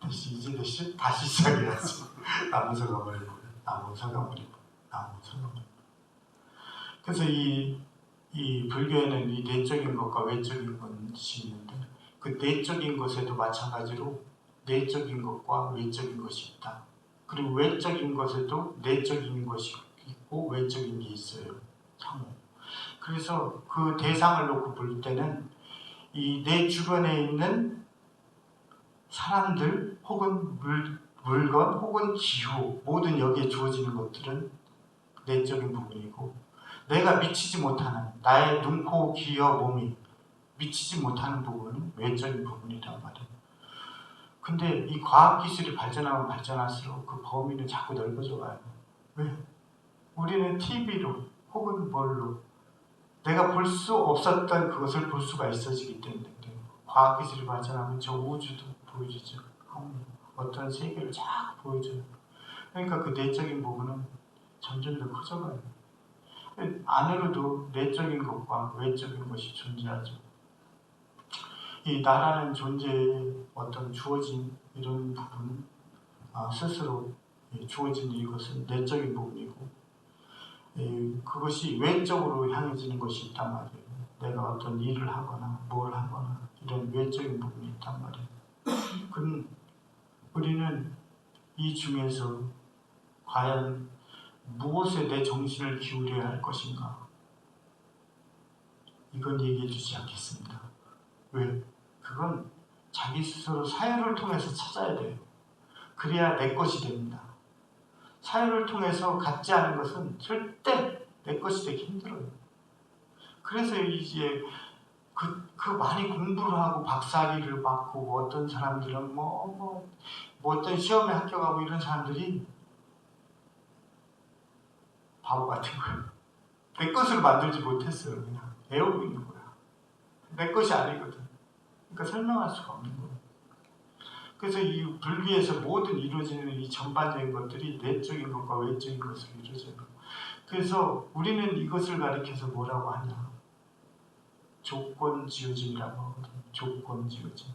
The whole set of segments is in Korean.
다시 시작해야지. 나무서가 버리고, 나무서가 버리고, 나무서가 버리고. 그래서 이 불교에는 이 내적인 것과 외적인 것이 있는데, 그 내적인 것에도 마찬가지로 내적인 것과 외적인 것이 있다. 그리고 외적인 것에도 내적인 것이 있고 외적인 게 있어요. 상호. 그래서 그 대상을 놓고 볼 때는 이 내 주변에 있는 사람들 혹은 물건 혹은 기후, 모든 여기에 주어지는 것들은 내적인 부분이고, 내가 미치지 못하는 나의 눈, 코, 귀와 몸이 미치지 못하는 부분은 외적인 부분이란 말이에요. 근데 이 과학기술이 발전하면 발전할수록 그 범위는 자꾸 넓어져 가요. 왜? 우리는 TV로 혹은 뭘로 내가 볼 수 없었던 그것을 볼 수가 있어지기 때문에 그래요. 과학기술이 발전하면 저 우주도 보여주죠. 어떤 세계를 자꾸 보여줘요. 그러니까 그 내적인 부분은 점점 더 커져가요. 안으로도 내적인 것과 외적인 것이 존재하죠. 이 나라는 존재의 어떤 주어진 이런 부분, 스스로 주어진 이것은 내적인 부분이고, 그것이 외적으로 향해지는 것이 있단 말이에요. 내가 어떤 일을 하거나 뭘 하거나 이런 외적인 부분이 있단 말이에요. 그럼 우리는 이 중에서 과연 무엇에 내 정신을 기울여야 할 것인가? 이건 얘기해 주지 않겠습니다. 왜? 그건 자기 스스로 사유를 통해서 찾아야 돼요. 그래야 내 것이 됩니다. 사유를 통해서 갖지 않은 것은 절대 내 것이 되기 힘들어요. 그래서 이제 그 많이 공부를 하고 박사학위를 받고 어떤 사람들은 뭐 어떤 시험에 합격하고 이런 사람들이 바보 같은 거예요. 내 것을 만들지 못했어요. 그냥 애우고 있는 거야. 내 것이 아니거든. 그러니까 설명할 수가 없는 거예요. 그래서 이 불교에서 모든 이루어지는 이 전반적인 것들이 내적인 것과 외적인 것으로 이루어져요. 그래서 우리는 이것을 가리켜서 뭐라고 하냐? 조건지어짐이라고 하거든요. 조건지어짐.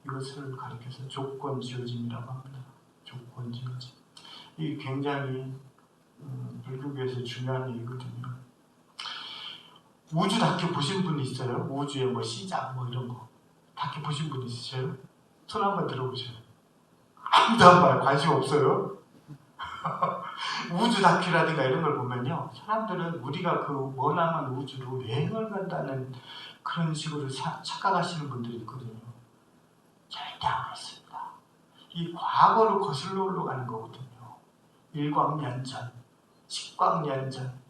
이것을 가리켜서 조건지어짐이라고 합니다. 조건지어짐. 이게 굉장히 불교에서 중요한 얘기거든요. 우주 다큐 보신 분 있어요? 우주의 뭐 시작 뭐 이런 거 다큐 보신 분 있으세요? 손 한번 들어보세요. 아무도 안 봐요. 관심 없어요. 우주 다큐라든가 이런 걸 보면요, 사람들은 우리가 그 머나먼 우주로 여행을 간다는 그런 식으로 착각하시는 분들이 있거든요. 절대 안 그렇습니다. 이 과거로 거슬러 올라가는 거거든요. 일광년 전, 십광년 전,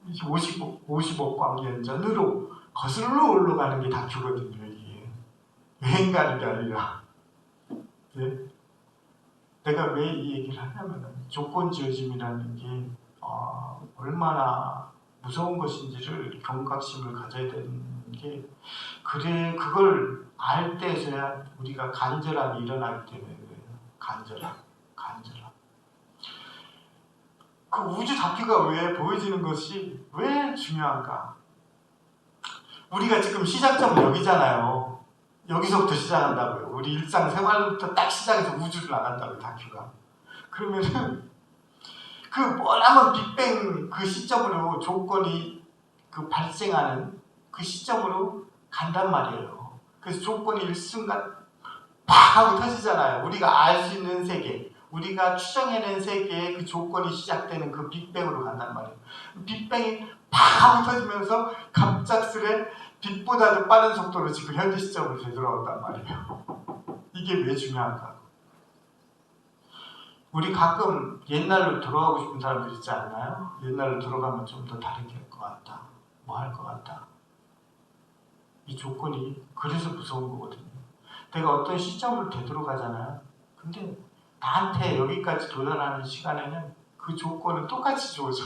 50억 광년 전으로 거슬러 올라가는 게 다큐거든요. 이게 여행 가는 게 아니라. 내가 왜 이 얘기를 하냐면 조건지어짐이라는 게 얼마나 무서운 것인지를 경각심을 가져야 되는 게, 그래 그걸 알 때서야 우리가 간절함이 일어나기 때문에 그래요. 간절함. 그 우주 다큐가 왜 보여지는 것이 왜 중요한가? 우리가 지금 시작점은 여기잖아요. 여기서부터 시작한다고요. 우리 일상생활부터 딱 시작해서 우주로 나간다고요, 다큐가. 그러면은 그 머나먼 빅뱅 그 시점으로 조건이 그 발생하는 그 시점으로 간단 말이에요. 그래서 조건이 일순간 팍 하고 터지잖아요. 우리가 알 수 있는 세계, 우리가 추정해낸 세계의 그 조건이 시작되는 그 빅뱅으로 간단 말이에요. 빅뱅이 팍 하고 터지면서 갑작스레 빛보다도 빠른 속도로 지금 현재 시점으로 되돌아온단 말이에요. 이게 왜 중요한가? 우리 가끔 옛날로 돌아가고 싶은 사람들 있지 않나요? 옛날로 돌아가면 좀 더 다르게 할 것 같다. 뭐 할 것 같다. 이 조건이 그래서 무서운 거거든요. 내가 어떤 시점으로 되돌아가잖아요. 근데 나한테 여기까지 도달하는 시간에는 그 조건은 똑같이 주어져.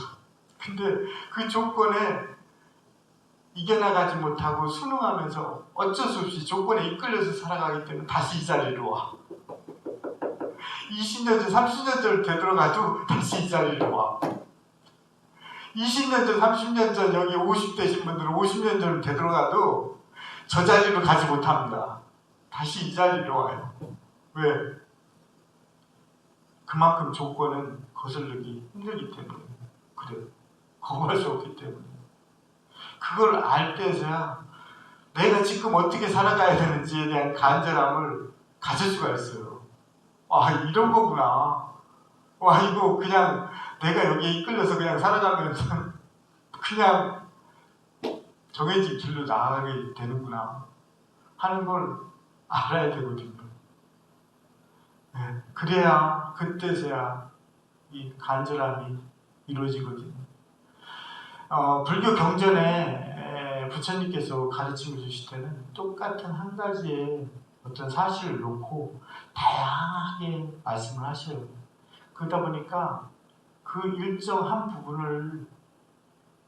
근데 그 조건에 이겨나가지 못하고 순응하면서 어쩔 수 없이 조건에 이끌려서 살아가기 때문에 다시 이 자리로 와. 20년 전, 30년 전 되돌아가도 다시 이 자리로 와. 20년 전, 30년 전 여기 50대신 분들은 50년 전 되돌아가도 저 자리로 가지 못합니다. 다시 이 자리로 와요. 왜? 그만큼 조건은 거스르기 힘들기 때문에 그래요. 거부할 수 없기 때문에. 그걸 알 때서야 내가 지금 어떻게 살아가야 되는지에 대한 간절함을 가질 수가 있어요. 아, 이런 거구나. 와, 이거 그냥 내가 여기에 이끌려서 그냥 살아가면 그냥 정해진 길로 나아가게 되는구나 하는 걸 알아야 되거든요. 네, 그래야 그때서야 이 간절함이 이루어지거든요. 불교 경전에 부처님께서 가르침을 주실 때는 똑같은 한 가지의 어떤 사실을 놓고 다양하게 말씀을 하셔요. 그러다 보니까 그 일정 한 부분을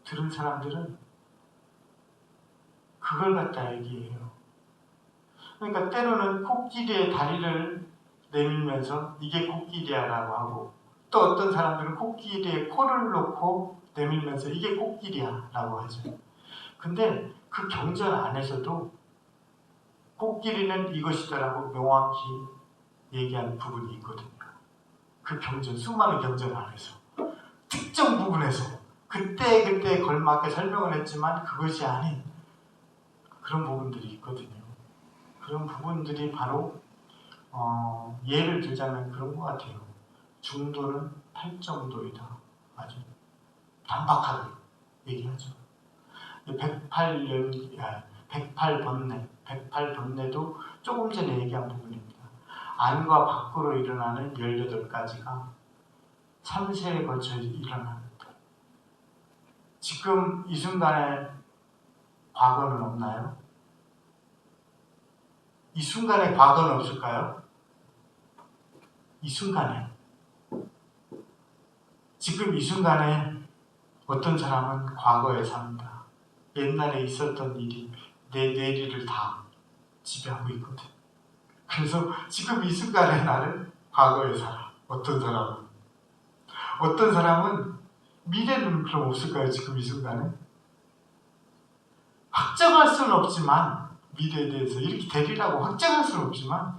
들은 사람들은 그걸 갖다 얘기해요. 그러니까 때로는 코끼리의 다리를 내밀면서 이게 코끼리야 라고 하고, 또 어떤 사람들은 코끼리의 코를 놓고 내밀면서 이게 코끼리야 라고 하죠. 근데 그 경전 안에서도 코끼리는 이것이다라고 명확히 얘기하는 부분이 있거든요. 그 경전, 수많은 경전 안에서 특정 부분에서 그때 걸맞게 설명을 했지만 그것이 아닌 그런 부분들이 있거든요. 그런 부분들이 바로 예를 들자면 그런 것 같아요. 중도는 팔정도이다. 아주 단박하게 얘기하죠. 108번뇌도 조금 전에 얘기한 부분입니다. 안과 밖으로 일어나는 18가지가 3세에 걸쳐 일어납니다. 지금 이 순간에 과거는 없나요? 이 순간에 과거는 없을까요? 이 순간에, 지금 이 순간에 어떤 사람은 과거에 삽니다. 옛날에 있었던 일이 내 내리를 다 지배하고 있거든. 그래서 지금 이 순간에 나는 과거에 살아. 어떤 사람은 미래는 그럼 없을까요? 지금 이 순간에? 확정할 수는 없지만, 미래에 대해서 이렇게 되리라고 확정할 수는 없지만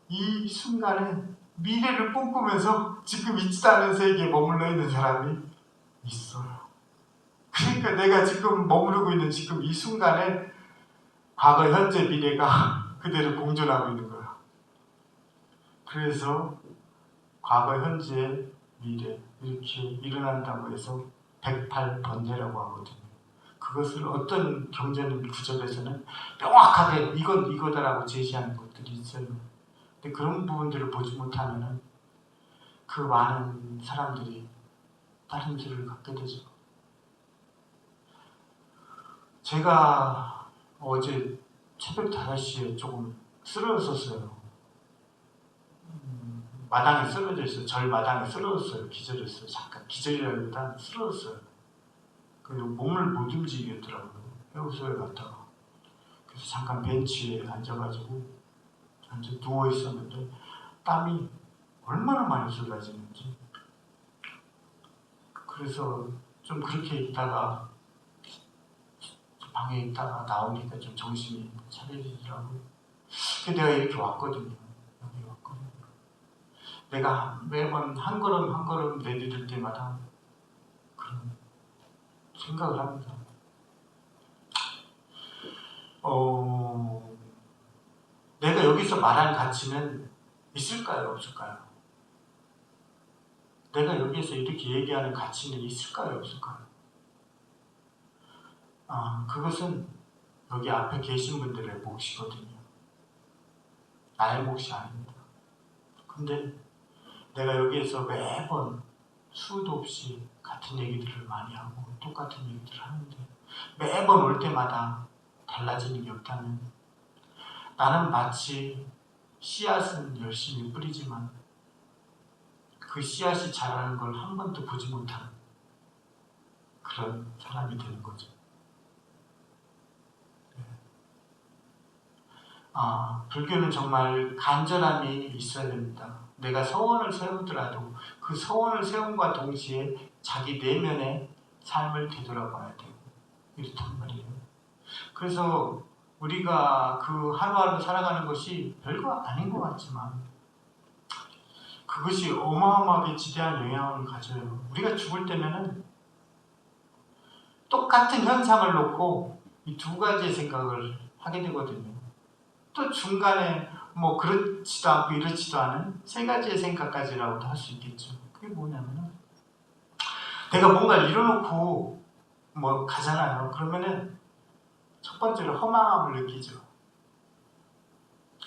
이 순간에 미래를 꿈꾸면서 지금 있지 않은 세계에 머물러 있는 사람이 있어요. 그러니까 내가 지금 머무르고 있는 지금 이 순간에 과거, 현재, 미래가 그대로 공존하고 있는 거야. 그래서 과거, 현재, 미래 이렇게 일어난다고 해서 108번뇌라고 하거든요. 그것을 어떤 경전 구절에서는 명확하게 이건 이거다라고 제시하는 것들이 있어요. 근데 그런 부분들을 보지 못하면 그 많은 사람들이 다른 길을 갖게 되죠. 제가 어제 새벽 5시에 조금 쓰러졌어요. 마당에 쓰러져 있어요. 절 마당에 쓰러졌어요. 기절했어요. 잠깐 기절이라기보다는 쓰러졌어요. 그리고 몸을 못 움직이겠더라고요. 해우소에 갔다가. 그래서 잠깐 벤치에 앉아가지고 누워 있었는데 땀이 얼마나 많이 쏟아지는지. 그래서 좀 그렇게 있다가 방에 있다가 나오니까 좀 정신이 차려지더라고요. 근데 내가 이렇게 왔거든요. 여기 왔거든요. 내가 매번 한 걸음 한 걸음 내디딜 때마다 그런 생각을 합니다. 내가 여기서 말한 가치는 있을까요? 없을까요? 내가 여기서 이렇게 얘기하는 가치는 있을까요? 없을까요? 그것은 여기 앞에 계신 분들의 몫이거든요. 나의 몫이 아닙니다. 근데 내가 여기에서 매번 수도 없이 같은 얘기들을 많이 하고 똑같은 얘기들을 하는데 매번 올 때마다 달라지는 게 없다면 나는 마치 씨앗은 열심히 뿌리지만 그 씨앗이 자라는 걸 한 번도 보지 못한 그런 사람이 되는 거죠. 불교는 정말 간절함이 있어야 됩니다. 내가 서원을 세우더라도 그 서원을 세움과 동시에 자기 내면의 삶을 되돌아봐야 되고 이렇단 말이에요. 그래서 우리가 그 하루하루 살아가는 것이 별거 아닌 것 같지만 그것이 어마어마하게 지대한 영향을 가져요. 우리가 죽을 때면은 똑같은 현상을 놓고 이 두 가지의 생각을 하게 되거든요. 또 중간에 뭐 그렇지도 않고 이렇지도 않은 세 가지의 생각까지라고도 할 수 있겠죠. 그게 뭐냐면은 내가 뭔가를 이뤄놓고 뭐 가잖아요. 그러면은 첫 번째로 허망함을 느끼죠.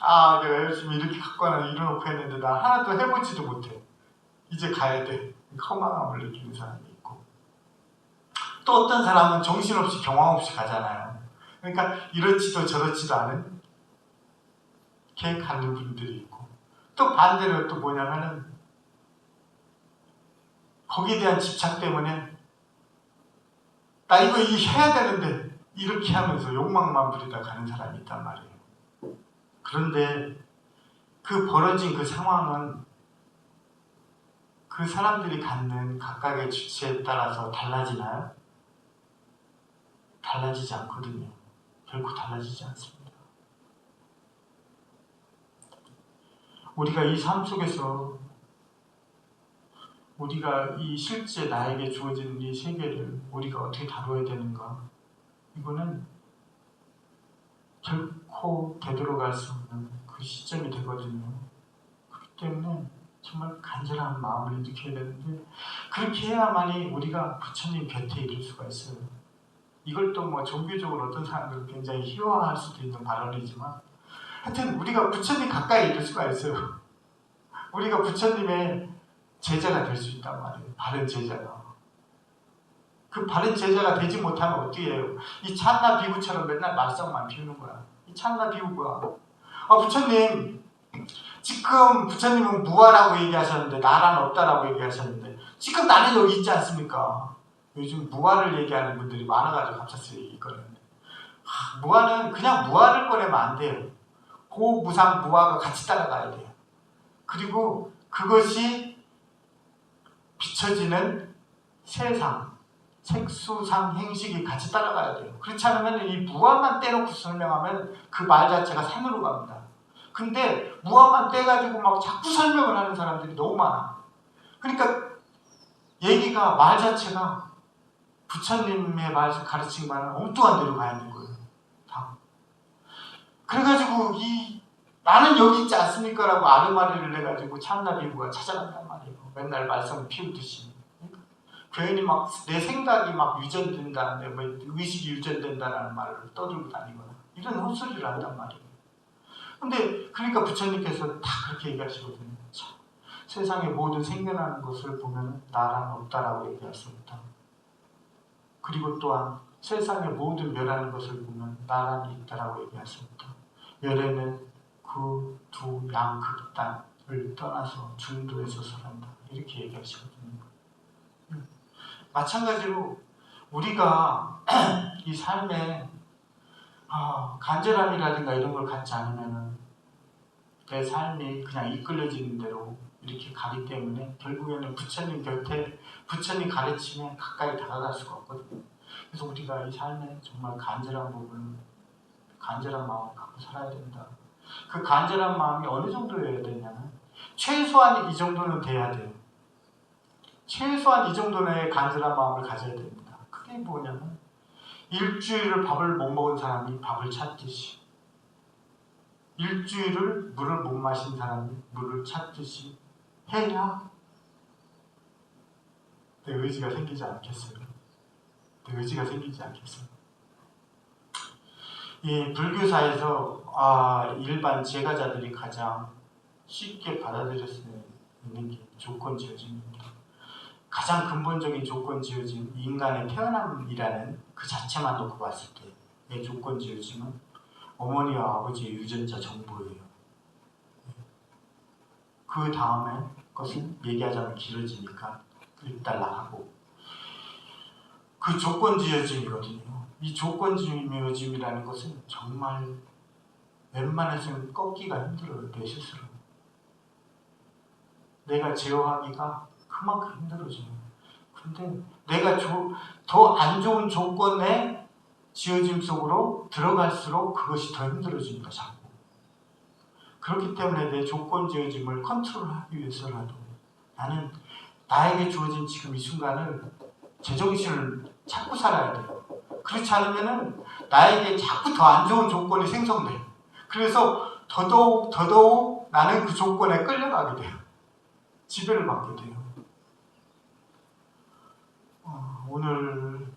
아, 내가 열심히 이렇게 갖고 하나 이뤄놓고 했는데 나 하나도 해보지도 못해. 이제 가야 돼. 허망함을 느끼는 사람이 있고, 또 어떤 사람은 정신없이 경황 없이 가잖아요. 그러니까 이렇지도 저렇지도 않은 이렇게 가는 분들이 있고, 또 반대로 또 뭐냐면은 거기에 대한 집착 때문에 나 이거 해야 되는데 이렇게 하면서 욕망만 부리다 가는 사람이 있단 말이에요. 그런데 그 벌어진 그 상황은 그 사람들이 갖는 각각의 주체에 따라서 달라지나요? 달라지지 않거든요. 결코 달라지지 않습니다. 우리가 이 삶 속에서 우리가 이 실제 나에게 주어진 이 세계를 우리가 어떻게 다뤄야 되는가, 이거는 결코 되돌아갈 수 없는 그 시점이 되거든요. 그렇기 때문에 정말 간절한 마음을 일으켜야 되는데, 그렇게 해야만이 우리가 부처님 곁에 이룰 수가 있어요. 이걸 또 뭐 종교적으로 어떤 사람들은 굉장히 희화화할 수도 있는 발언이지만, 하여튼 우리가 부처님 가까이 이룰 수가 있어요. 우리가 부처님의 제자가 될 수 있단 말이에요. 바른 제자가. 그 바른 제자가 되지 못하면 어떻게 해요? 이 찬나 비구처럼 맨날 말썽만 피우는 거야. 이 찬나 비구가, 부처님, 지금 부처님은 무아라고 얘기하셨는데, 나란 없다라고 얘기하셨는데, 지금 나는 여기 있지 않습니까? 요즘 무아를 얘기하는 분들이 많아가지고 갑자기 얘기 꺼내는데, 무아는 그냥 무아를 꺼내면 안 돼요. 고무상 무아가 같이 따라가야 돼요. 그리고 그것이 비춰지는 세상, 색수상 행식이 같이 따라가야 돼요. 그렇지 않으면 이 무아만 떼놓고 설명하면 그 말 자체가 산으로 갑니다. 근데 무아만 떼가지고 막 자꾸 설명을 하는 사람들이 너무 많아. 그러니까 얘기가, 말 자체가 부처님의 말에서 가르친 말은 엉뚱한 데로 가 있는 거예요. 다. 그래가지고 나는 여기 있지 않습니까? 라고 아르마리를 내가지고 참나비구가 찾아간단 말이에요. 맨날 말썽을 피우듯이. 괜히 막 내 생각이 막 유전된다, 내 의식이 유전된다라는 말을 떠들고 다니거나 이런 헛소리를 한단 말이에요. 근데 그러니까 부처님께서 다 그렇게 얘기하시거든요. 참, 세상의 모든 생겨나는 것을 보면 나란 없다라고 얘기하십니다. 그리고 또한 세상의 모든 멸하는 것을 보면 나란이 있다라고 얘기하십니다. 멸에는 그 두 양극단을 떠나서 중도에서 설한다, 이렇게 얘기하시거든요. 마찬가지로 우리가 이 삶에 간절함이라든가 이런 걸 갖지 않으면 내 삶이 그냥 이끌려지는 대로 이렇게 가기 때문에 결국에는 부처님 곁에, 부처님 가르침에 가까이 다가갈 수가 없거든요. 그래서 우리가 이 삶에 정말 간절한 부분, 간절한 마음을 갖고 살아야 된다. 그 간절한 마음이 어느 정도여야 되냐면 최소한 이 정도는 돼야 돼요. 최소한 이 정도의 간절한 마음을 가져야 됩니다. 그게 뭐냐면 일주일을 밥을 못 먹은 사람이 밥을 찾듯이, 일주일을 물을 못 마신 사람이 물을 찾듯이 해야 내 의지가 생기지 않겠어요. 내 의지가 생기지 않겠어요. 이 불교사에서 일반 제가자들이 가장 쉽게 받아들일 수 있는 게 조건지어짐입니다. 가장 근본적인 조건지어짐, 인간의 태어남이라는 그 자체만 놓고 봤을 때의 조건지어짐은 어머니와 아버지의 유전자 정보예요. 그 다음에 것은 얘기하자면 길어지니까 일단락하고, 그 조건지어짐이거든요. 이 조건지어짐이라는 것은 정말 웬만해서는 꺾기가 힘들어요. 내 스스로. 내가 제어하기가 그만큼 힘들어져요. 근데 내가 더 안 좋은 조건에 지어짐 속으로 들어갈수록 그것이 더 힘들어집니다. 자꾸. 그렇기 때문에 내 조건 지어짐을 컨트롤하기 위해서라도 나는 나에게 주어진 지금 이 순간을 제정신을 찾고 살아야 돼요. 그렇지 않으면 나에게 자꾸 더 안 좋은 조건이 생성돼요. 그래서 더더욱 나는 그 조건에 끌려가게 돼요. 지배를 받게 돼요. 오늘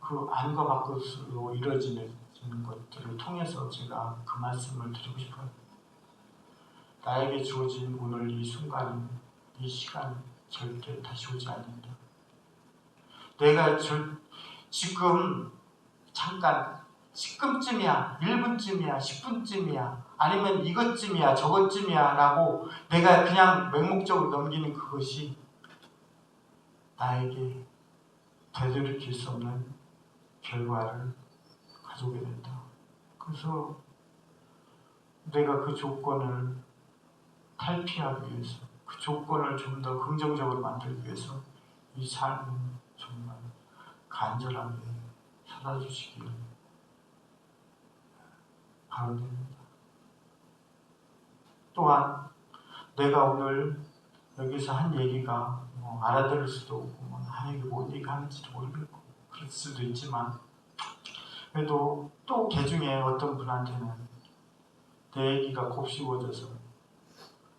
그 안과 밖으로 이루어지는 것들을 통해서 제가 그 말씀을 드리고 싶어요. 나에게 주어진 오늘 이 순간, 이 시간 절대 다시 오지 않는다. 내가 지금 잠깐 10분쯤이야, 1분쯤이야, 10분쯤이야, 아니면 이것쯤이야, 저것쯤이야 라고 내가 그냥 맹목적으로 넘기는 그것이 나에게 되돌이킬 수 없는 결과를 가져오게 된다. 그래서 내가 그 조건을 탈피하기 위해서, 그 조건을 좀 더 긍정적으로 만들기 위해서 이 삶은 정말 간절하게 살아주시길 바랍니다. 또한 내가 오늘 여기서 한 얘기가 알아들을 수도 없고 이게 뭔 얘기 하는지도 모르겠고 그럴 수도 있지만 그래도 또 개중에 어떤 분한테는 내 얘기가 곱씹어져서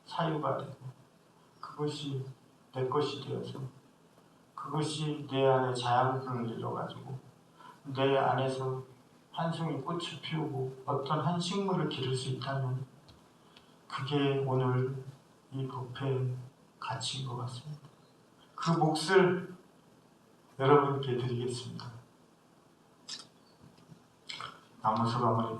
사유가 되고 그것이 내 것이 되어서 그것이 내 안에 자양분을 이뤄가지고 내 안에서 한 송이 꽃을 피우고 어떤 한 식물을 기를 수 있다면 그게 오늘 이 법회의 가치인 것 같습니다. 그 몫을 여러분께 드리겠습니다. 나무 소감을